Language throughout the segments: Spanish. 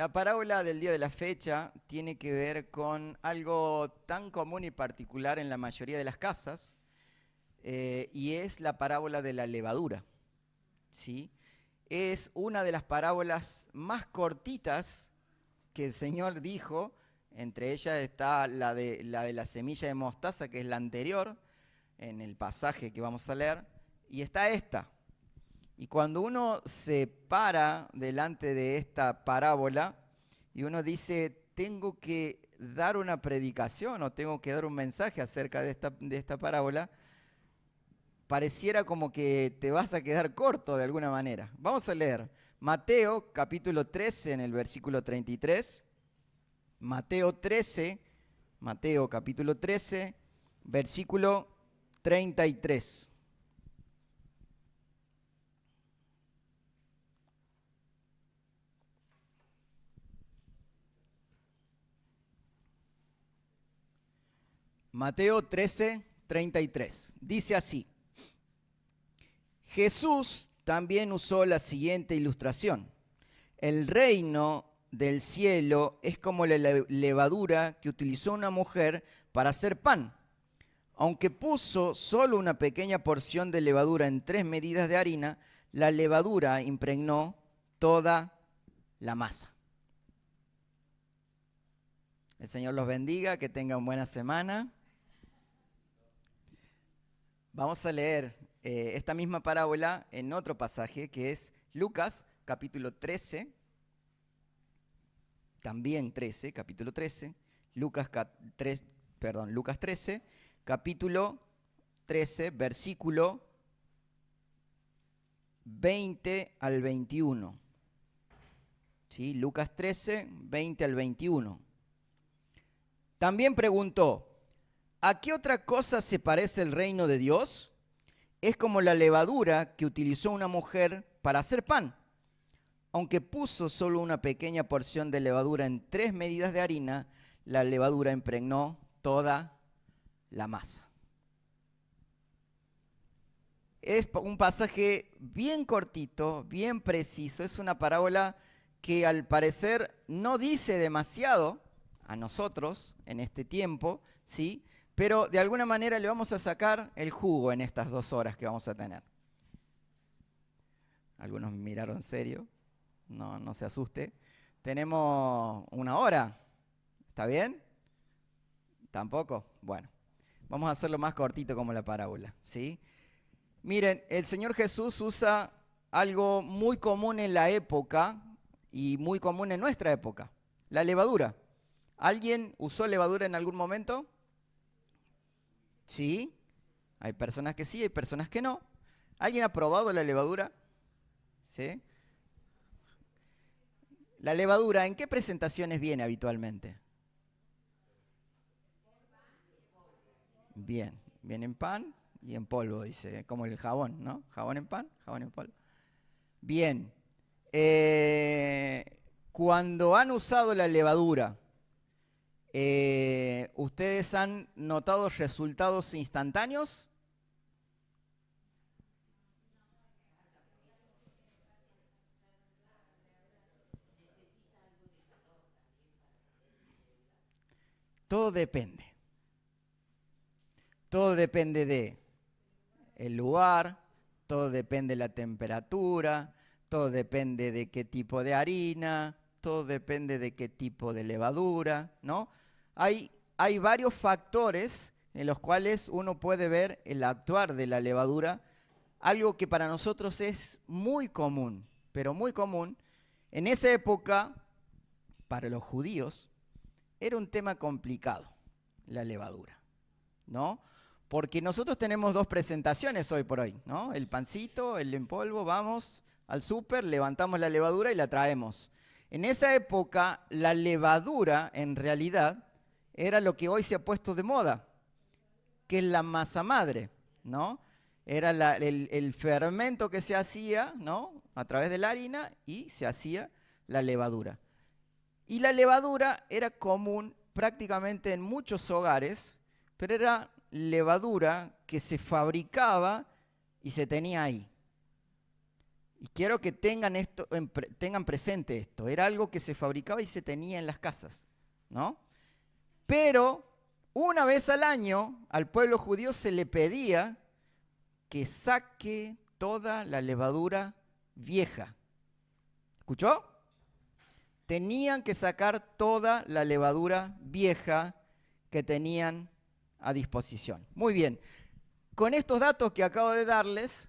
La parábola del día de la fecha tiene que ver con algo tan común y particular en la mayoría de las casas, y es la parábola de la levadura, ¿sí? Es una de las parábolas más cortitas que el Señor dijo. Entre ellas está la semilla de mostaza, que es la anterior, en el pasaje que vamos a leer, y está esta. Y cuando uno se para delante de esta parábola y uno dice, tengo que dar una predicación o tengo que dar un mensaje acerca de esta parábola, pareciera como que te vas a quedar corto de alguna manera. Vamos a leer Mateo capítulo 13 en el versículo 33. Mateo capítulo 13, versículo 33. Mateo 13, 33. Dice así: Jesús también usó la siguiente ilustración. El reino del cielo es como la levadura que utilizó una mujer para hacer pan. Aunque puso solo una pequeña porción de levadura en 3 medidas de harina, la levadura impregnó toda la masa. El Señor los bendiga, que tengan buena semana. Vamos a leer esta misma parábola en otro pasaje, que es Lucas capítulo 13, también 13, capítulo 13, Lucas 13, capítulo 13, versículo 20 al 21. ¿Sí? Lucas 13, 20 al 21. También preguntó, ¿a qué otra cosa se parece el reino de Dios? Es como la levadura que utilizó una mujer para hacer pan. Aunque puso solo una pequeña porción de levadura en 3 medidas de harina, la levadura impregnó toda la masa. Es un pasaje bien cortito, bien preciso. Es una parábola que al parecer no dice demasiado a nosotros en este tiempo, ¿sí? Pero de alguna manera le vamos a sacar el jugo en estas 2 horas que vamos a tener. Algunos me miraron serio, no se asuste. Tenemos 1 hora, ¿está bien? ¿Tampoco? Bueno, vamos a hacerlo más cortito como la parábola, ¿sí? Miren, el Señor Jesús usa algo muy común en la época y muy común en nuestra época, la levadura. ¿Alguien usó levadura en algún momento? Sí, hay personas que sí, hay personas que no. ¿Alguien ha probado la levadura? ¿Sí? La levadura, ¿en qué presentaciones viene habitualmente? Bien, viene en pan y en polvo, dice, como el jabón, ¿no? Jabón en pan, jabón en polvo. Bien, cuando han usado la levadura, ¿ustedes han notado resultados instantáneos? Todo depende. Todo depende de el lugar, todo depende de la temperatura, todo depende de qué tipo de harina, todo depende de qué tipo de levadura, ¿no? Hay varios factores en los cuales uno puede ver el actuar de la levadura, algo que para nosotros es muy común, pero muy común. En esa época, para los judíos, era un tema complicado, la levadura, ¿no? Porque nosotros tenemos 2 presentaciones hoy por hoy, ¿no? El pancito, el en polvo, vamos al súper, levantamos la levadura y la traemos. En esa época, la levadura, en realidad, era lo que hoy se ha puesto de moda, que es la masa madre, ¿no? Era el fermento que se hacía, ¿no? A través de la harina y se hacía la levadura. Y la levadura era común prácticamente en muchos hogares, pero era levadura que se fabricaba y se tenía ahí. Y quiero que tengan presente esto. Era algo que se fabricaba y se tenía en las casas, ¿no? Pero una vez al año al pueblo judío se le pedía que saque toda la levadura vieja. ¿Escuchó? Tenían que sacar toda la levadura vieja que tenían a disposición. Muy bien. Con estos datos que acabo de darles,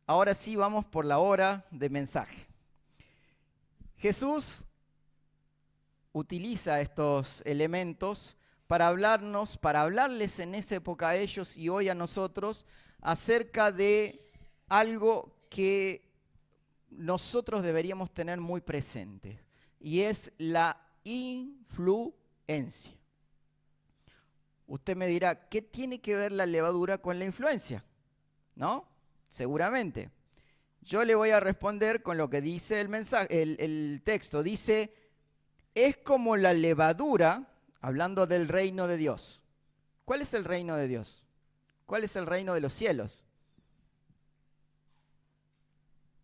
ahora sí vamos por la hora de mensaje. Jesús utiliza estos elementos para hablarles en esa época a ellos y hoy a nosotros acerca de algo que nosotros deberíamos tener muy presente, y es la influencia. Usted me dirá, ¿qué tiene que ver la levadura con la influencia? ¿No? Seguramente. Yo le voy a responder con lo que dice el mensaje, el texto. Dice, es como la levadura, hablando del reino de Dios. ¿Cuál es el reino de Dios? ¿Cuál es el reino de los cielos?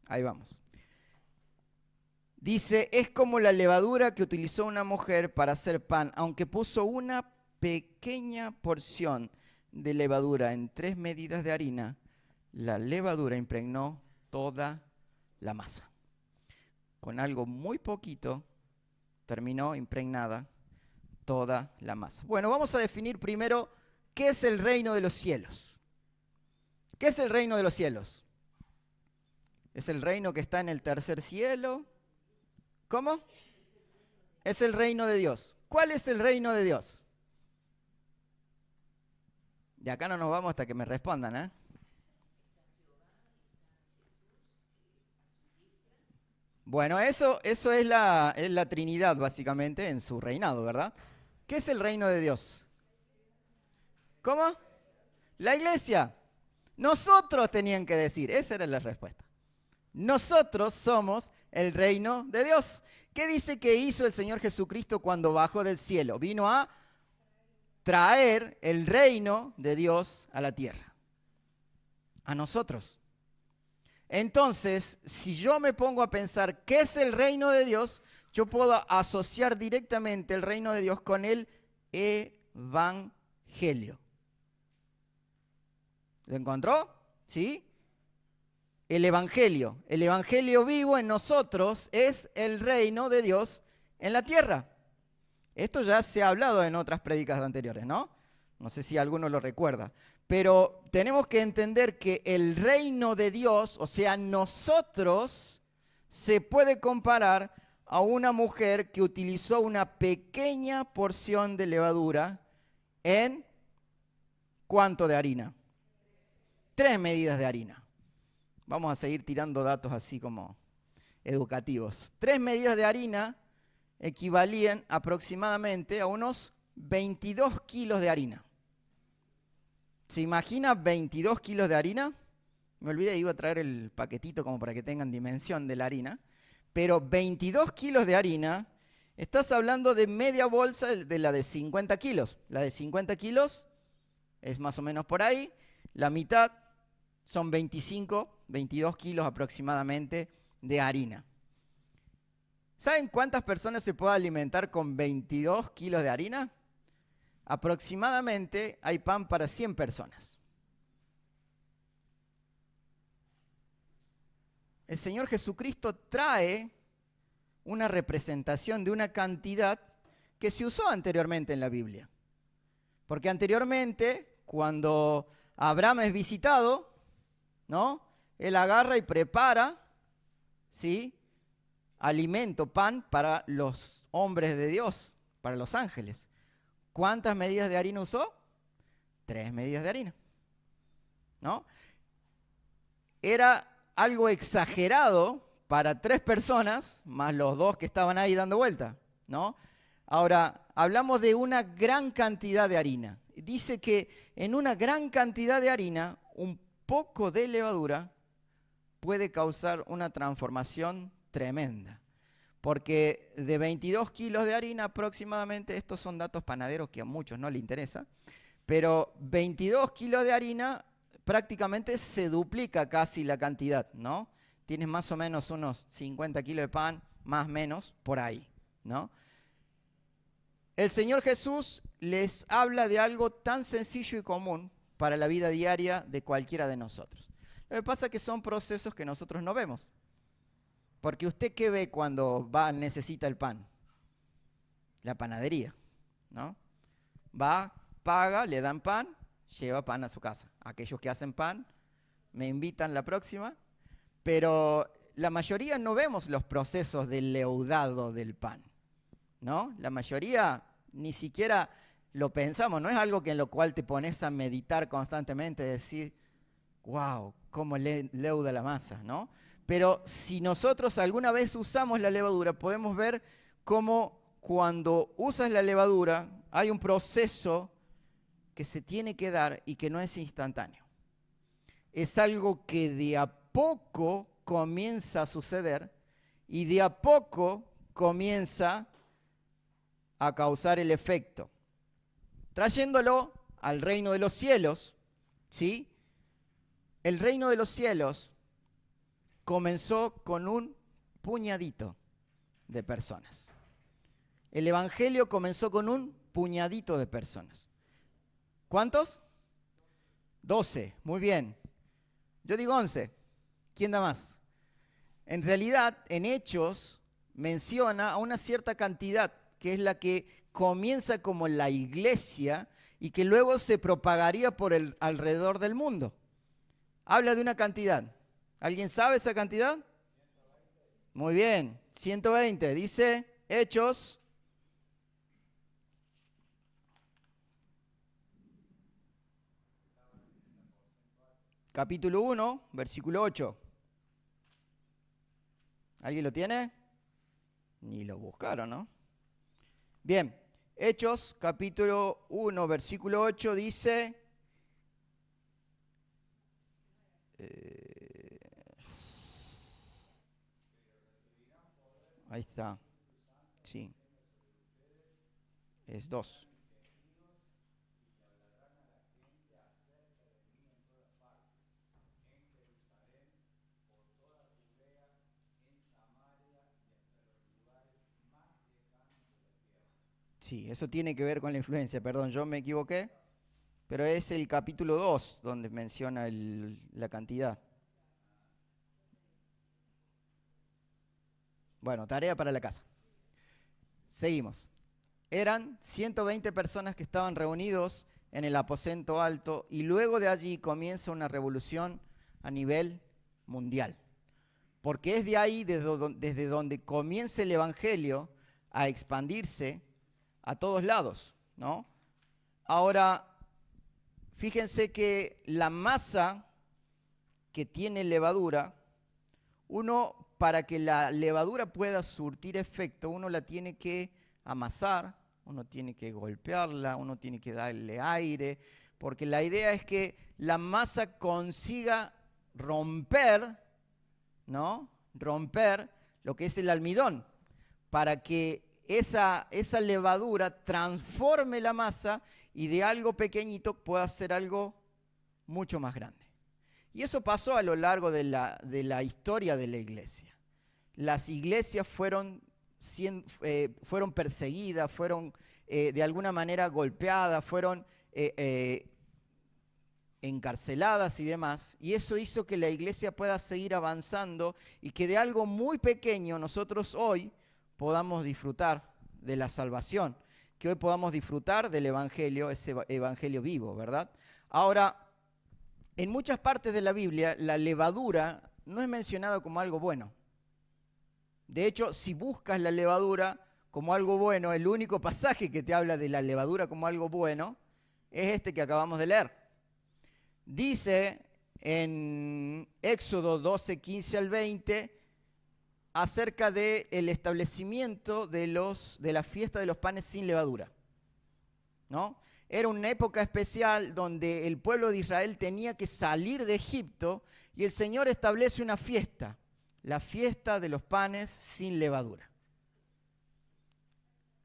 Ahí vamos. Dice, es como la levadura que utilizó una mujer para hacer pan, aunque puso una pequeña porción de levadura en 3 medidas de harina, la levadura impregnó toda la masa. Con algo muy poquito terminó impregnada toda la masa. Bueno, vamos a definir primero qué es el reino de los cielos. ¿Qué es el reino de los cielos? ¿Es el reino que está en el tercer cielo? ¿Cómo? Es el reino de Dios. ¿Cuál es el reino de Dios? De acá no nos vamos hasta que me respondan, ¿eh? Bueno, eso es la Trinidad, básicamente, en su reinado, ¿verdad? ¿Qué es el reino de Dios? ¿Cómo? La iglesia. Nosotros tenían que decir, esa era la respuesta. Nosotros somos el reino de Dios. ¿Qué dice que hizo el Señor Jesucristo cuando bajó del cielo? Vino a traer el reino de Dios a la tierra. A nosotros. Entonces, si yo me pongo a pensar qué es el reino de Dios, yo puedo asociar directamente el reino de Dios con el evangelio. ¿Lo encontró? ¿Sí? El evangelio vivo en nosotros es el reino de Dios en la tierra. Esto ya se ha hablado en otras prédicas anteriores, ¿no? No sé si alguno lo recuerda. Pero tenemos que entender que el reino de Dios, o sea, nosotros, se puede comparar a una mujer que utilizó una pequeña porción de levadura en ¿cuánto de harina? 3 medidas de harina. Vamos a seguir tirando datos así como educativos. 3 medidas de harina equivalían aproximadamente a unos 22 kilos de harina. ¿Se imagina 22 kilos de harina? Me olvidé, iba a traer el paquetito como para que tengan dimensión de la harina. Pero 22 kilos de harina, estás hablando de media bolsa de la de 50 kilos. La de 50 kilos es más o menos por ahí. La mitad son 22 kilos aproximadamente de harina. ¿Saben cuántas personas se puede alimentar con 22 kilos de harina? Aproximadamente hay pan para 100 personas. El Señor Jesucristo trae una representación de una cantidad que se usó anteriormente en la Biblia. Porque anteriormente, cuando Abraham es visitado, ¿no? Él agarra y prepara, ¿sí?, alimento, pan para los hombres de Dios, para los ángeles. ¿Cuántas medidas de harina usó? 3 medidas de harina, ¿no? Era algo exagerado para 3 personas, más los 2 que estaban ahí dando vuelta, ¿no? Ahora, hablamos de una gran cantidad de harina. Dice que en una gran cantidad de harina, un poco de levadura puede causar una transformación tremenda. Porque de 22 kilos de harina aproximadamente, estos son datos panaderos que a muchos no les interesa, pero 22 kilos de harina prácticamente se duplica casi la cantidad, ¿no?, tienes más o menos unos 50 kilos de pan, más o menos, por ahí, ¿no? El Señor Jesús les habla de algo tan sencillo y común para la vida diaria de cualquiera de nosotros. Lo que pasa es que son procesos que nosotros no vemos. Porque usted, ¿qué ve cuando necesita el pan? La panadería, ¿no? Va, paga, le dan pan, lleva pan a su casa. Aquellos que hacen pan me invitan la próxima, pero la mayoría no vemos los procesos del leudado del pan, ¿no? La mayoría ni siquiera lo pensamos, no es algo que en lo cual te pones a meditar constantemente, decir, wow, cómo leuda la masa, ¿no? Pero si nosotros alguna vez usamos la levadura, podemos ver cómo cuando usas la levadura hay un proceso que se tiene que dar y que no es instantáneo. Es algo que de a poco comienza a suceder y de a poco comienza a causar el efecto. Trayéndolo al reino de los cielos, ¿sí? El reino de los cielos comenzó con un puñadito de personas. El evangelio comenzó con un puñadito de personas. ¿Cuántos? 12, muy bien. Yo digo 11. ¿Quién da más? En realidad, en Hechos menciona a una cierta cantidad, que es la que comienza como la iglesia y que luego se propagaría por alrededor del mundo. Habla de una cantidad. ¿Alguien sabe esa cantidad? 120. Muy bien, 120. Dice Hechos. Capítulo 1, versículo 8. ¿Alguien lo tiene? Ni lo buscaron, ¿no? Bien, Hechos, capítulo 1, versículo 8 dice... ahí está. Sí. Es 2. Sí, eso tiene que ver con la influencia. Perdón, yo me equivoqué. Pero es el capítulo 2 donde menciona la cantidad. Bueno, tarea para la casa. Seguimos. Eran 120 personas que estaban reunidos en el aposento alto y luego de allí comienza una revolución a nivel mundial. Porque es de ahí desde donde comienza el evangelio a expandirse a todos lados, ¿no? Ahora, fíjense que la masa que tiene levadura, para que la levadura pueda surtir efecto, uno la tiene que amasar, uno tiene que golpearla, uno tiene que darle aire, porque la idea es que la masa consiga romper, ¿no? Romper lo que es el almidón, para que esa levadura transforme la masa y de algo pequeñito pueda ser algo mucho más grande. Y eso pasó a lo largo de la historia de la iglesia. Las iglesias fueron perseguidas, fueron de alguna manera golpeadas, fueron encarceladas y demás. Y eso hizo que la iglesia pueda seguir avanzando y que de algo muy pequeño nosotros hoy podamos disfrutar de la salvación, que hoy podamos disfrutar del evangelio, ese evangelio vivo, ¿verdad? Ahora, en muchas partes de la Biblia, la levadura no es mencionada como algo bueno. De hecho, si buscas la levadura como algo bueno, el único pasaje que te habla de la levadura como algo bueno es este que acabamos de leer. Dice en Éxodo 12, 15 al 20, acerca del establecimiento de la fiesta de los panes sin levadura, ¿no? Era una época especial donde el pueblo de Israel tenía que salir de Egipto y el Señor establece una fiesta, la fiesta de los panes sin levadura.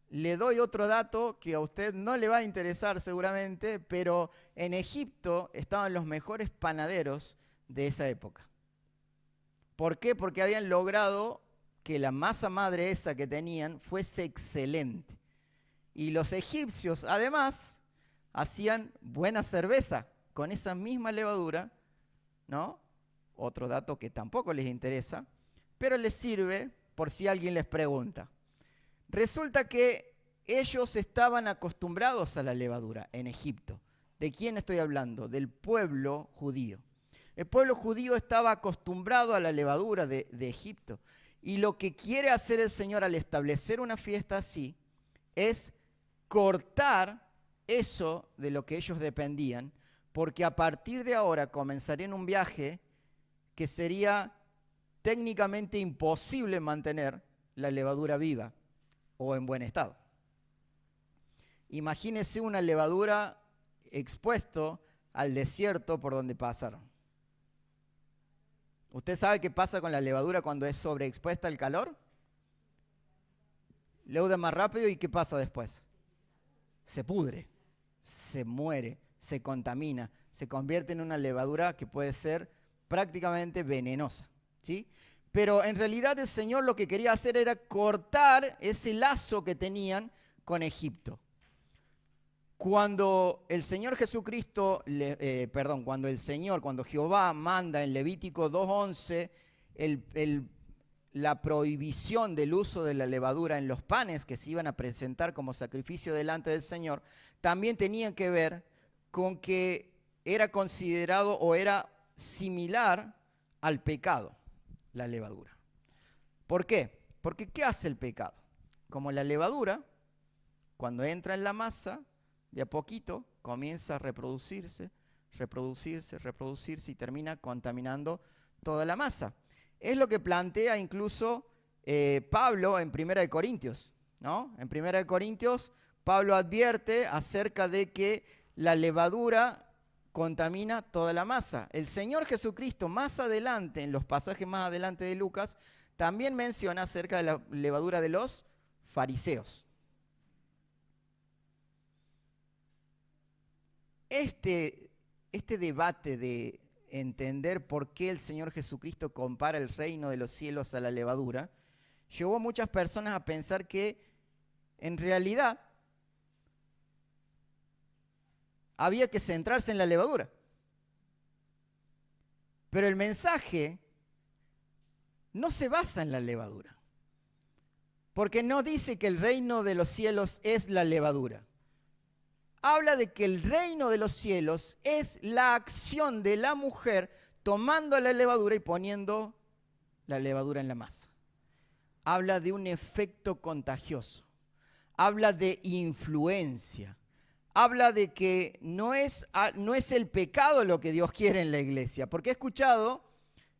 Le doy otro dato que a usted no le va a interesar seguramente, pero en Egipto estaban los mejores panaderos de esa época. ¿Por qué? Porque habían logrado que la masa madre esa que tenían fuese excelente. Y los egipcios, además, hacían buena cerveza con esa misma levadura, ¿no? Otro dato que tampoco les interesa, pero les sirve por si alguien les pregunta. Resulta que ellos estaban acostumbrados a la levadura en Egipto. ¿De quién estoy hablando? Del pueblo judío. El pueblo judío estaba acostumbrado a la levadura de Egipto. Y lo que quiere hacer el Señor al establecer una fiesta así es cortar eso de lo que ellos dependían, porque a partir de ahora comenzarían un viaje que sería técnicamente imposible mantener la levadura viva o en buen estado. Imagínese una levadura expuesto al desierto por donde pasaron. ¿Usted sabe qué pasa con la levadura cuando es sobreexpuesta al calor? Leuda más rápido y ¿qué pasa después? Se pudre, se muere, se contamina, se convierte en una levadura que puede ser prácticamente venenosa, ¿sí? Pero en realidad el Señor lo que quería hacer era cortar ese lazo que tenían con Egipto. Cuando el Señor Jesucristo, cuando Jehová manda en Levítico 2:11 la prohibición del uso de la levadura en los panes que se iban a presentar como sacrificio delante del Señor, también tenían que ver con que era considerado o era similar al pecado, la levadura. ¿Por qué? Porque ¿qué hace el pecado? Como la levadura, cuando entra en la masa, de a poquito comienza a reproducirse y termina contaminando toda la masa. Es lo que plantea incluso Pablo en 1 Corintios, ¿no? En 1 Corintios, Pablo advierte acerca de que la levadura contamina toda la masa. El Señor Jesucristo más adelante, en los pasajes más adelante de Lucas, también menciona acerca de la levadura de los fariseos. Este debate de entender por qué el Señor Jesucristo compara el reino de los cielos a la levadura, llevó a muchas personas a pensar que en realidad había que centrarse en la levadura. Pero el mensaje no se basa en la levadura, porque no dice que el reino de los cielos es la levadura. Habla de que el reino de los cielos es la acción de la mujer tomando la levadura y poniendo la levadura en la masa. Habla de un efecto contagioso. Habla de influencia. Habla de que no es el pecado lo que Dios quiere en la iglesia. Porque he escuchado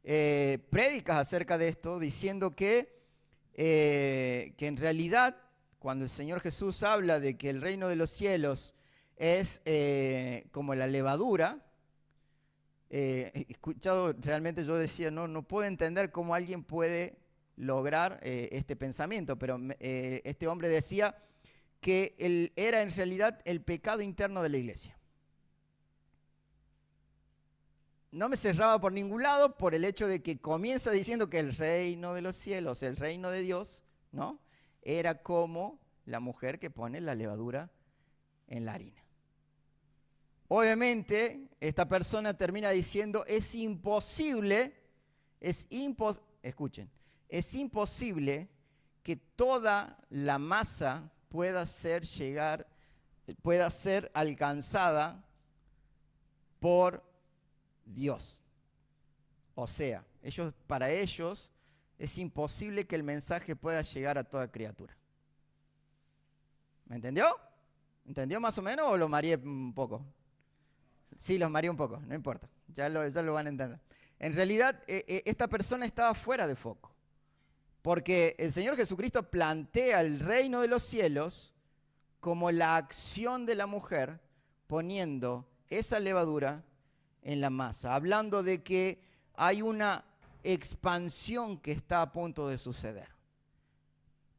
prédicas acerca de esto diciendo que en realidad cuando el Señor Jesús habla de que el reino de los cielos es como la levadura, he escuchado, realmente yo decía, no puedo entender cómo alguien puede lograr este pensamiento, pero este hombre decía que era en realidad el pecado interno de la iglesia. No me cerraba por ningún lado por el hecho de que comienza diciendo que el reino de los cielos, el reino de Dios, ¿no? Era como la mujer que pone la levadura en la harina. Obviamente, esta persona termina diciendo, es imposible que toda la masa pueda ser alcanzada por Dios. O sea, para ellos es imposible que el mensaje pueda llegar a toda criatura. ¿Me entendió? ¿Entendió más o menos o lo mareé un poco? Sí, los mareé un poco, no importa, ya lo van a entender. En realidad, esta persona estaba fuera de foco, porque el Señor Jesucristo plantea el reino de los cielos como la acción de la mujer poniendo esa levadura en la masa, hablando de que hay una expansión que está a punto de suceder.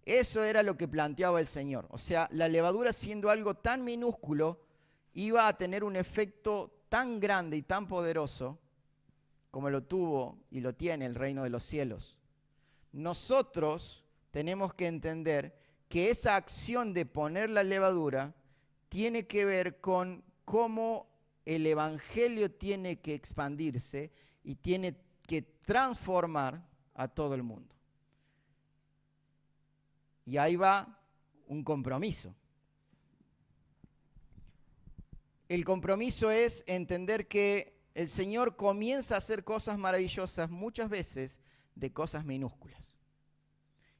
Eso era lo que planteaba el Señor. O sea, la levadura, siendo algo tan minúsculo, iba a tener un efecto tan grande y tan poderoso como lo tuvo y lo tiene el reino de los cielos. Nosotros tenemos que entender que esa acción de poner la levadura tiene que ver con cómo el evangelio tiene que expandirse y tiene que transformar a todo el mundo. Y ahí va un compromiso. El compromiso es entender que el Señor comienza a hacer cosas maravillosas muchas veces de cosas minúsculas.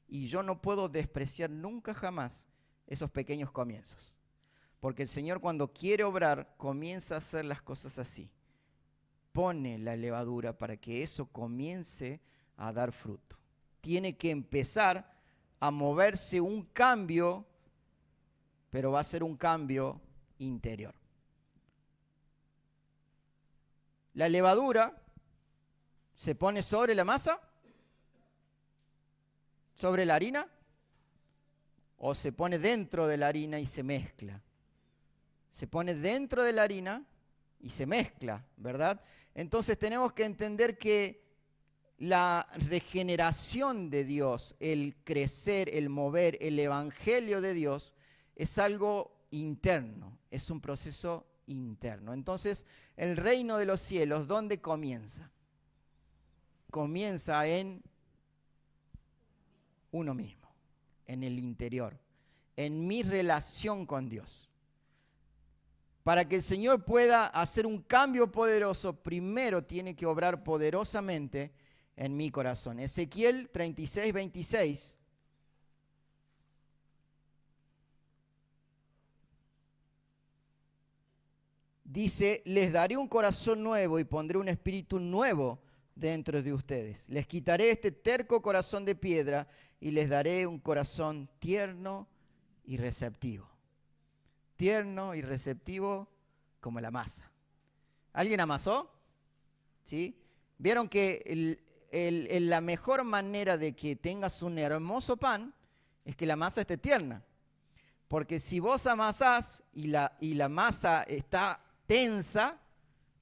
Y yo no puedo despreciar nunca jamás esos pequeños comienzos. Porque el Señor cuando quiere obrar comienza a hacer las cosas así. Pone la levadura para que eso comience a dar fruto. Tiene que empezar a moverse un cambio, pero va a ser un cambio interior. La levadura se pone sobre la masa, sobre la harina, o se pone dentro de la harina y se mezcla. Se pone dentro de la harina y se mezcla, ¿verdad? Entonces tenemos que entender que la regeneración de Dios, el crecer, el mover, el evangelio de Dios es algo interno, es un proceso interno. Entonces, el reino de los cielos, ¿dónde comienza? Comienza en uno mismo, en el interior, en mi relación con Dios. Para que el Señor pueda hacer un cambio poderoso, primero tiene que obrar poderosamente en mi corazón. Ezequiel 36, 26. Dice, les daré un corazón nuevo y pondré un espíritu nuevo dentro de ustedes. Les quitaré este terco corazón de piedra y les daré un corazón tierno y receptivo. Tierno y receptivo como la masa. ¿Alguien amasó? ¿Sí? Vieron que la mejor manera de que tengas un hermoso pan es que la masa esté tierna. Porque si vos amasás y la masa está tensa,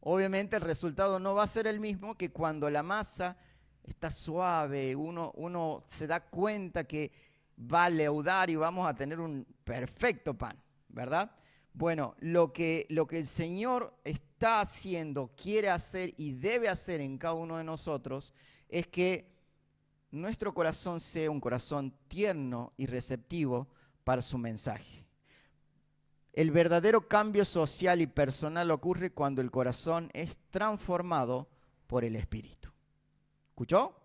obviamente el resultado no va a ser el mismo que cuando la masa está suave, uno se da cuenta que va a leudar y vamos a tener un perfecto pan, ¿verdad? Bueno, lo que el Señor está haciendo, quiere hacer y debe hacer en cada uno de nosotros es que nuestro corazón sea un corazón tierno y receptivo para su mensaje. El verdadero cambio social y personal ocurre cuando el corazón es transformado por el Espíritu. ¿Escuchó?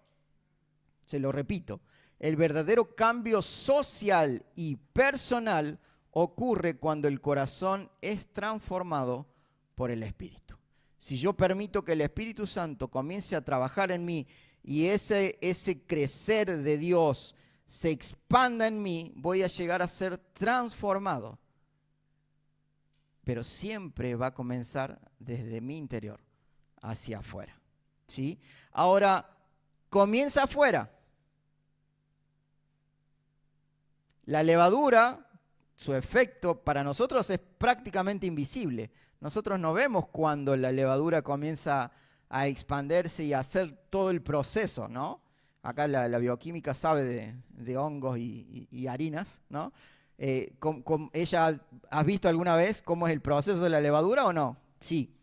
Se lo repito. El verdadero cambio social y personal ocurre cuando el corazón es transformado por el Espíritu. Si yo permito que el Espíritu Santo comience a trabajar en mí y ese crecer de Dios se expanda en mí, voy a llegar a ser transformado. Pero siempre va a comenzar desde mi interior hacia afuera. ¿Sí? Ahora, comienza afuera. La levadura, su efecto para nosotros es prácticamente invisible. Nosotros no vemos cuando la levadura comienza a expandirse y a hacer todo el proceso, ¿no? Acá la bioquímica sabe de hongos y harinas, ¿no? ¿Has visto alguna vez cómo es el proceso de la levadura o no? Sí.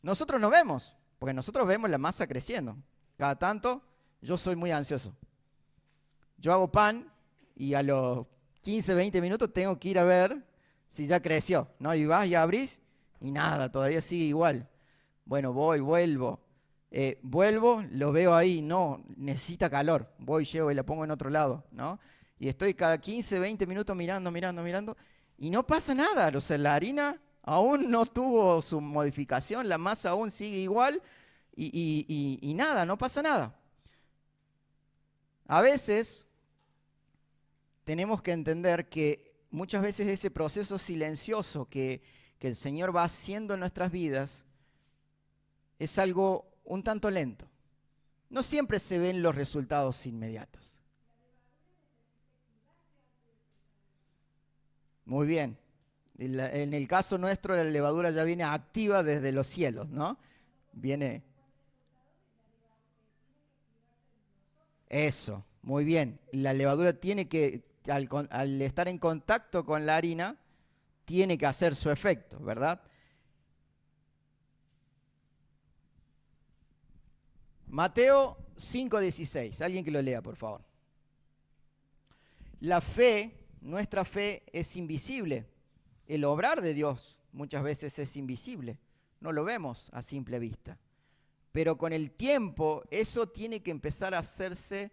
Nosotros no vemos, porque nosotros vemos la masa creciendo. Cada tanto, yo soy muy ansioso. Yo hago pan y a los 15, 20 minutos tengo que ir a ver si ya creció, ¿no? Y vas y abrís y nada, todavía sigue igual. Bueno, vuelvo. Vuelvo, lo veo ahí, no, necesita calor. Voy, llevo y la pongo en otro lado, ¿no? Y estoy cada 15, 20 minutos mirando, y no pasa nada. O sea, la harina aún no tuvo su modificación, la masa aún sigue igual y nada, no pasa nada. A veces tenemos que entender que muchas veces ese proceso silencioso que el Señor va haciendo en nuestras vidas es algo un tanto lento. No siempre se ven los resultados inmediatos. Muy bien. En el caso nuestro, la levadura ya viene activa desde los cielos, ¿no? Viene. Eso, muy bien. La levadura tiene que, al estar en contacto con la harina, tiene que hacer su efecto, ¿verdad? Mateo 5:16. Alguien que lo lea, por favor. La fe, nuestra fe es invisible. El obrar de Dios muchas veces es invisible. No lo vemos a simple vista. Pero con el tiempo eso tiene que empezar a hacerse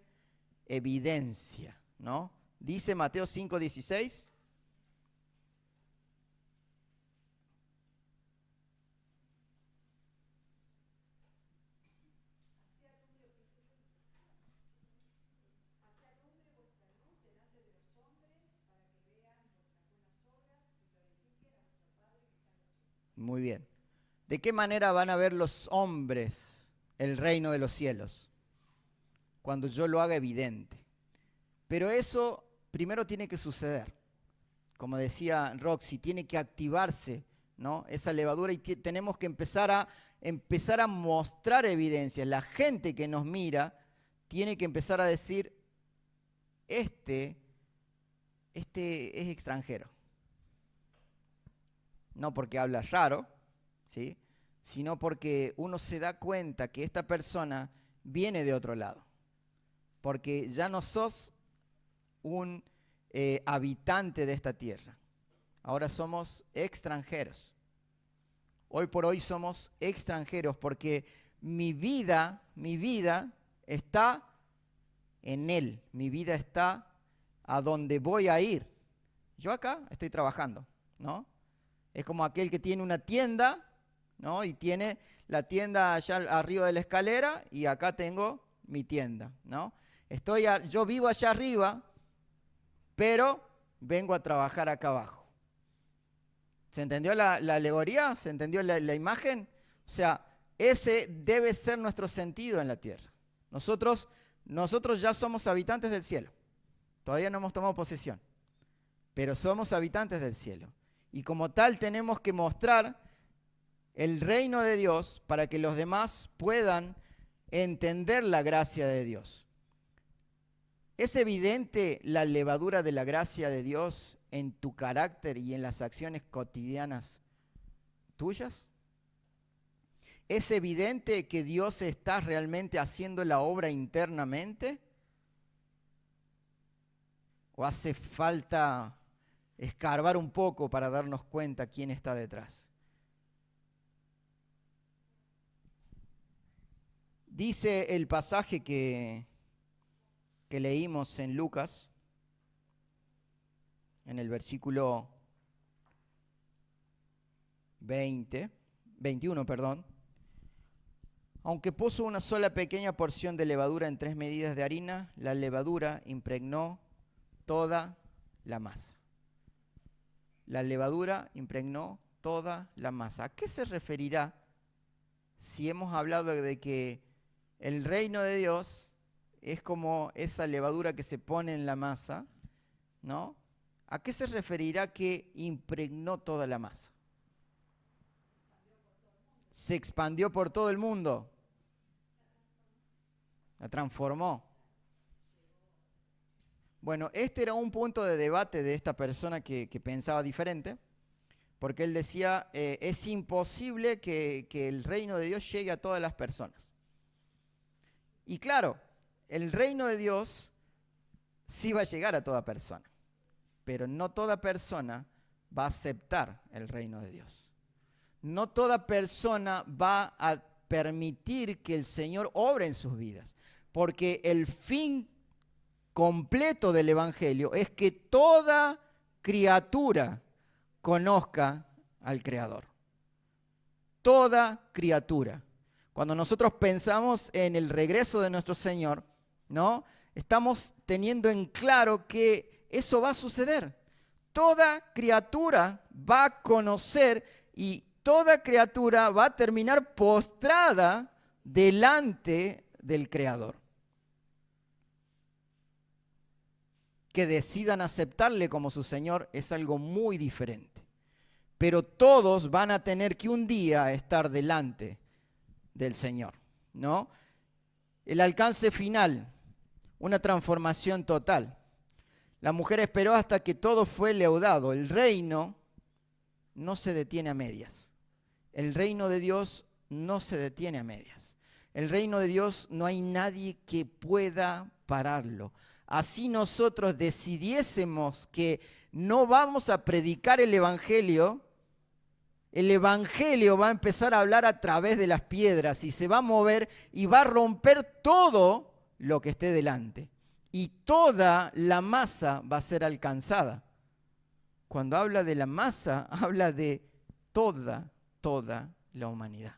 evidencia, ¿no? Dice Mateo 5:16. Muy bien. ¿De qué manera van a ver los hombres el reino de los cielos? Cuando yo lo haga evidente. Pero eso primero tiene que suceder. Como decía Roxy, tiene que activarse, ¿no? Esa levadura y tenemos que empezar a mostrar evidencia. La gente que nos mira tiene que empezar a decir, este es extranjero. No porque habla raro, ¿sí? Sino porque uno se da cuenta que esta persona viene de otro lado. Porque ya no sos un habitante de esta tierra. Ahora somos extranjeros. Hoy por hoy somos extranjeros porque mi vida está en Él. Mi vida está a donde voy a ir. Yo acá estoy trabajando, ¿no? Es como aquel que tiene una tienda, ¿no? Y tiene la tienda allá arriba de la escalera y acá tengo mi tienda, ¿no? Yo vivo allá arriba, pero vengo a trabajar acá abajo. ¿Se entendió la alegoría? ¿Se entendió la imagen? O sea, ese debe ser nuestro sentido en la tierra. Nosotros ya somos habitantes del cielo. Todavía no hemos tomado posesión, pero somos habitantes del cielo. Y como tal tenemos que mostrar el reino de Dios para que los demás puedan entender la gracia de Dios. ¿Es evidente la levadura de la gracia de Dios en tu carácter y en las acciones cotidianas tuyas? ¿Es evidente que Dios está realmente haciendo la obra internamente? ¿O hace falta escarbar un poco para darnos cuenta quién está detrás? Dice el pasaje que leímos en Lucas, en el versículo 21, aunque puso una sola pequeña porción de levadura en 3 medidas de harina, la levadura impregnó toda la masa. La levadura impregnó toda la masa. ¿A qué se referirá si hemos hablado de que el reino de Dios es como esa levadura que se pone en la masa, ¿no? ¿A qué se referirá que impregnó toda la masa? Se expandió por todo el mundo. La transformó. Bueno, este era un punto de debate de esta persona que pensaba diferente, porque él decía, es imposible que el reino de Dios llegue a todas las personas. Y claro, el reino de Dios sí va a llegar a toda persona, pero no toda persona va a aceptar el reino de Dios. No toda persona va a permitir que el Señor obre en sus vidas, porque el fin completo del Evangelio es que toda criatura conozca al Creador. Toda criatura. Cuando nosotros pensamos en el regreso de nuestro Señor, ¿no? Estamos teniendo en claro que eso va a suceder. Toda criatura va a conocer y toda criatura va a terminar postrada delante del Creador. Que decidan aceptarle como su Señor es algo muy diferente. Pero todos van a tener que un día estar delante del Señor, ¿no? El alcance final. una transformación total. La mujer esperó hasta que todo fue leudado. El reino no se detiene a medias. El reino de Dios no se detiene a medias. El reino de Dios no hay nadie que pueda pararlo. Así nosotros decidiésemos que no vamos a predicar el Evangelio va a empezar a hablar a través de las piedras y se va a mover y va a romper todo lo que esté delante. Y toda la masa va a ser alcanzada. Cuando habla de la masa, habla de toda la humanidad.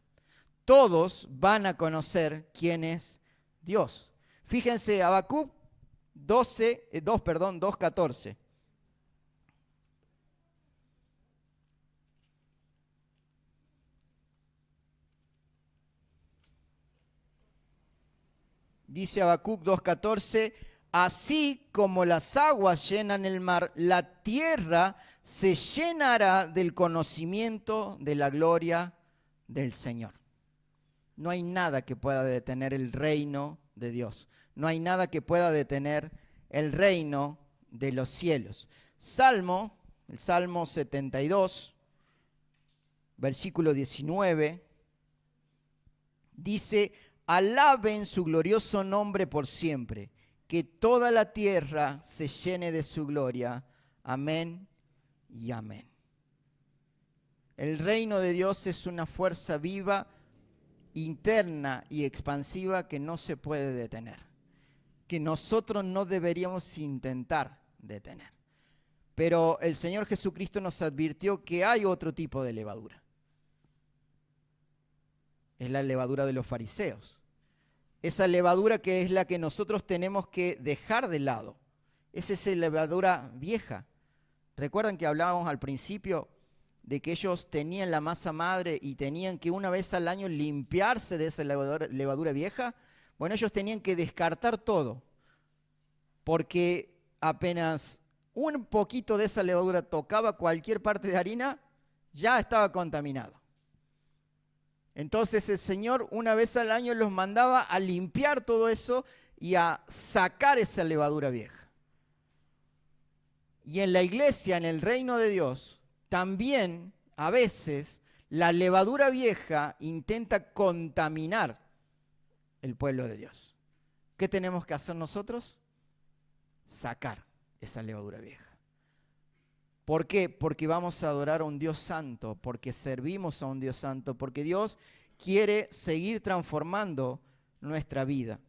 Todos van a conocer quién es Dios. Fíjense, Habacuc 2:14. Dice Habacuc 2:14, así como las aguas llenan el mar, la tierra se llenará del conocimiento de la gloria del Señor. No hay nada que pueda detener el reino de Dios. No hay nada que pueda detener el reino de los cielos. El Salmo 72, versículo 19, dice, alaben su glorioso nombre por siempre, que toda la tierra se llene de su gloria. Amén y amén. El reino de Dios es una fuerza viva, interna y expansiva que no se puede detener, que nosotros no deberíamos intentar detener. Pero el Señor Jesucristo nos advirtió que hay otro tipo de levadura. Es la levadura de los fariseos. Esa levadura que es la que nosotros tenemos que dejar de lado. Es esa levadura vieja. ¿Recuerdan que hablábamos al principio de que ellos tenían la masa madre y tenían que una vez al año limpiarse de esa levadura vieja? Bueno, ellos tenían que descartar todo, porque apenas un poquito de esa levadura tocaba cualquier parte de harina, ya estaba contaminado. Entonces el Señor una vez al año los mandaba a limpiar todo eso y a sacar esa levadura vieja. Y en la iglesia, en el reino de Dios, también a veces la levadura vieja intenta contaminar el pueblo de Dios. ¿Qué tenemos que hacer nosotros? Sacar esa levadura vieja. ¿Por qué? Porque vamos a adorar a un Dios santo, porque servimos a un Dios santo, porque Dios quiere seguir transformando nuestra vida.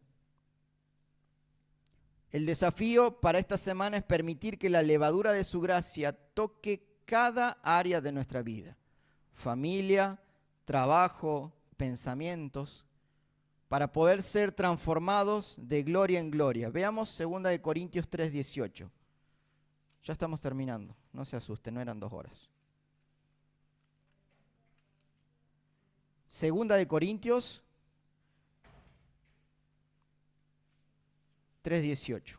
El desafío para esta semana es permitir que la levadura de su gracia toque cada área de nuestra vida. Familia, trabajo, pensamientos, para poder ser transformados de gloria en gloria. Veamos 2 Corintios 3:18. Ya estamos terminando, no se asusten, no eran 2 horas. 2 Corintios 3:18.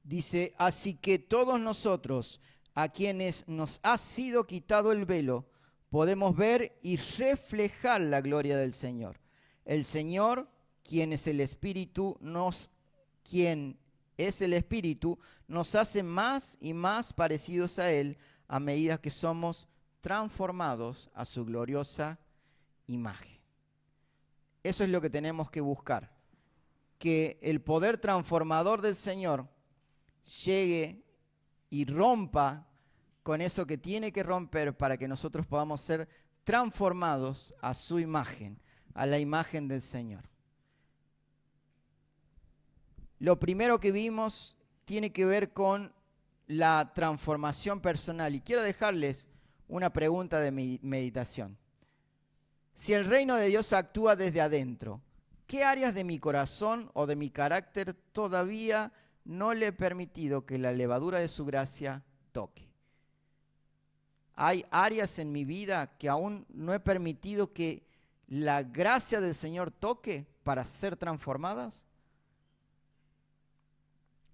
Dice, así que todos nosotros, a quienes nos ha sido quitado el velo, podemos ver y reflejar la gloria del Señor. El Señor, quien es el Espíritu, nos hace más y más parecidos a Él a medida que somos transformados a su gloriosa imagen. Eso es lo que tenemos que buscar, que el poder transformador del Señor llegue y rompa con eso que tiene que romper para que nosotros podamos ser transformados a su imagen, a la imagen del Señor. Lo primero que vimos tiene que ver con la transformación personal y quiero dejarles una pregunta de meditación. Si el reino de Dios actúa desde adentro, ¿qué áreas de mi corazón o de mi carácter todavía no le he permitido que la levadura de su gracia toque? Hay áreas en mi vida que aún no he permitido que la gracia del Señor toque para ser transformadas.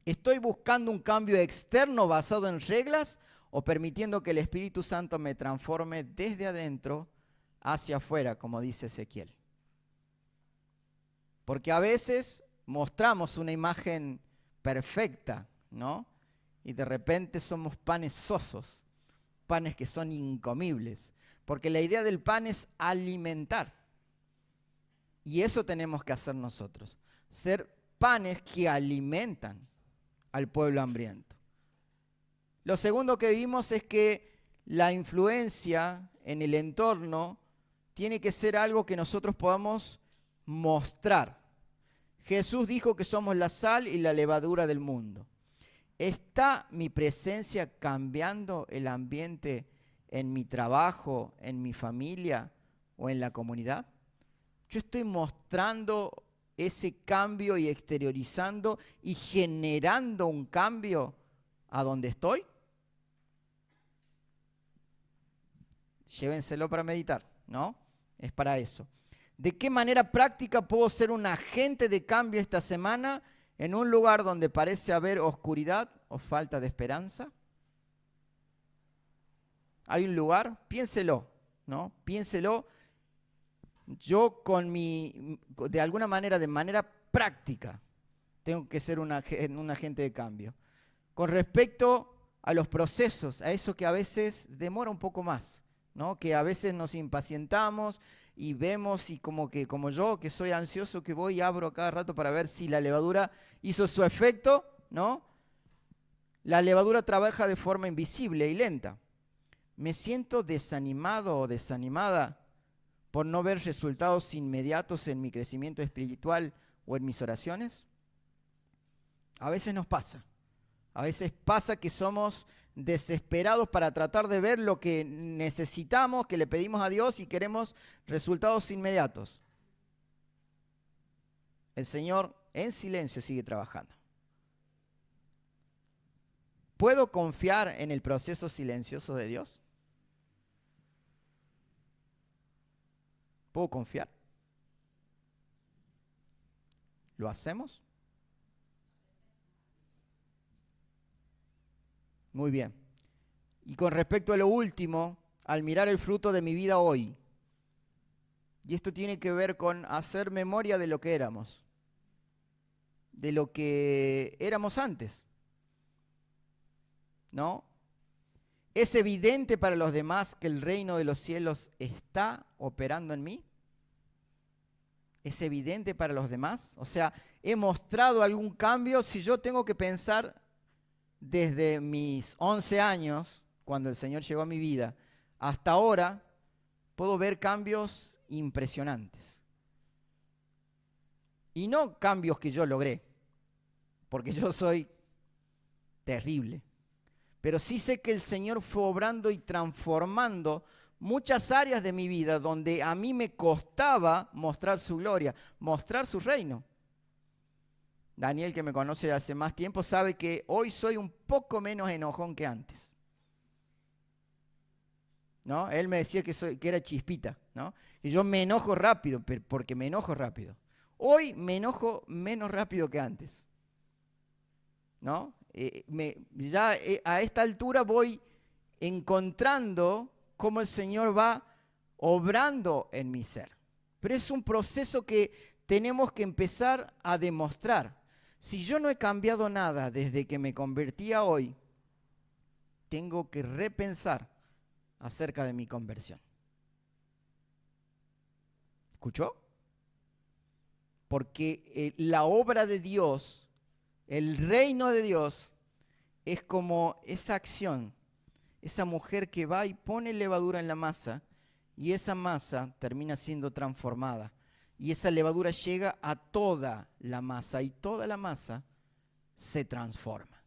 ¿Estoy buscando un cambio externo basado en reglas o permitiendo que el Espíritu Santo me transforme desde adentro hacia afuera, como dice Ezequiel? Porque a veces mostramos una imagen perfecta, ¿no? Y de repente somos panes sosos, panes que son incomibles. Porque la idea del pan es alimentar. Y eso tenemos que hacer nosotros. Ser panes que alimentan al pueblo hambriento. Lo segundo que vimos es que la influencia en el entorno tiene que ser algo que nosotros podamos mostrar. Jesús dijo que somos la sal y la levadura del mundo. ¿Está mi presencia cambiando el ambiente en mi trabajo, en mi familia o en la comunidad? ¿Yo estoy mostrando ese cambio y exteriorizando y generando un cambio a donde estoy? Llévenselo para meditar, ¿no? Es para eso. ¿De qué manera práctica puedo ser un agente de cambio esta semana en un lugar donde parece haber oscuridad o falta de esperanza? ¿Hay un lugar? Piénselo, ¿no? Piénselo. Yo de alguna manera, de manera práctica, tengo que ser un agente de cambio. Con respecto a los procesos, a eso que a veces demora un poco más, ¿no? Que a veces nos impacientamos y vemos y como yo, que soy ansioso, que voy y abro cada rato para ver si la levadura hizo su efecto, ¿no? La levadura trabaja de forma invisible y lenta. ¿Me siento desanimado o desanimada por no ver resultados inmediatos en mi crecimiento espiritual o en mis oraciones? A veces nos pasa. A veces pasa que somos desesperados para tratar de ver lo que necesitamos, que le pedimos a Dios y queremos resultados inmediatos. El Señor en silencio sigue trabajando. ¿Puedo confiar en el proceso silencioso de Dios? ¿Puedo confiar? ¿Lo hacemos? Muy bien. Y con respecto a lo último, al mirar el fruto de mi vida hoy, y esto tiene que ver con hacer memoria de lo que éramos, de lo que éramos antes, ¿no? ¿Es evidente para los demás que el reino de los cielos está operando en mí? ¿Es evidente para los demás? O sea, ¿he mostrado algún cambio? Si yo tengo que pensar desde mis 11 años, cuando el Señor llegó a mi vida, hasta ahora, puedo ver cambios impresionantes. Y no cambios que yo logré, porque yo soy terrible. Pero sí sé que el Señor fue obrando y transformando muchas áreas de mi vida donde a mí me costaba mostrar su gloria, mostrar su reino. Daniel, que me conoce de hace más tiempo, sabe que hoy soy un poco menos enojón que antes, ¿no? Él me decía que era chispita, ¿no? Y yo me enojo rápido, porque me enojo rápido. Hoy me enojo menos rápido que antes, ¿no? A esta altura voy encontrando cómo el Señor va obrando en mi ser. Pero es un proceso que tenemos que empezar a demostrar. Si yo no he cambiado nada desde que me convertí a hoy, tengo que repensar acerca de mi conversión. ¿Escuchó? Porque la obra de Dios, el reino de Dios, es como esa acción, esa mujer que va y pone levadura en la masa y esa masa termina siendo transformada. Y esa levadura llega a toda la masa y toda la masa se transforma.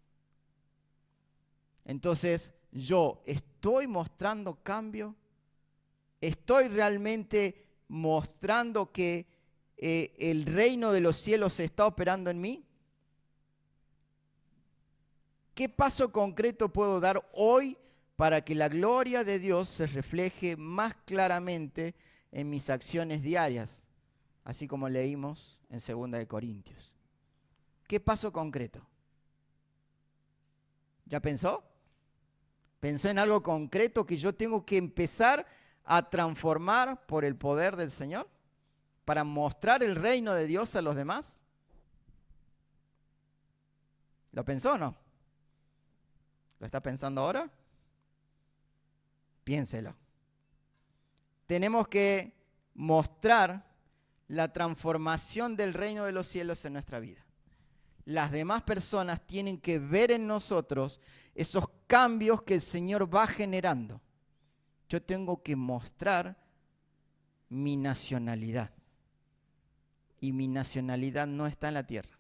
Entonces, yo estoy mostrando cambio, estoy realmente mostrando que el reino de los cielos se está operando en mí. ¿Qué paso concreto puedo dar hoy para que la gloria de Dios se refleje más claramente en mis acciones diarias? Así como leímos en 2 de Corintios. ¿Qué paso concreto? ¿Ya pensó? ¿Pensó en algo concreto que yo tengo que empezar a transformar por el poder del Señor para mostrar el reino de Dios a los demás? ¿Lo pensó o no? ¿Lo está pensando ahora? Piénselo. Tenemos que mostrar la transformación del reino de los cielos en nuestra vida. Las demás personas tienen que ver en nosotros esos cambios que el Señor va generando. Yo tengo que mostrar mi nacionalidad. Y mi nacionalidad no está en la tierra.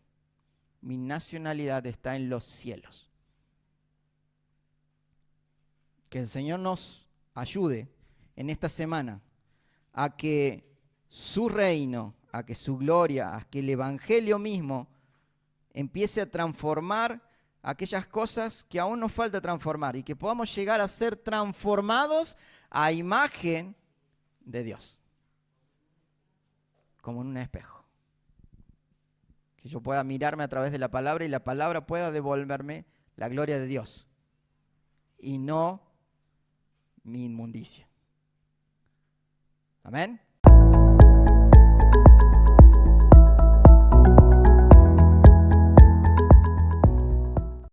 Mi nacionalidad está en los cielos. Que el Señor nos ayude en esta semana a que su reino, a que su gloria, a que el evangelio mismo empiece a transformar aquellas cosas que aún nos falta transformar y que podamos llegar a ser transformados a imagen de Dios, como en un espejo. Que yo pueda mirarme a través de la palabra y la palabra pueda devolverme la gloria de Dios y no mi inmundicia. Amén.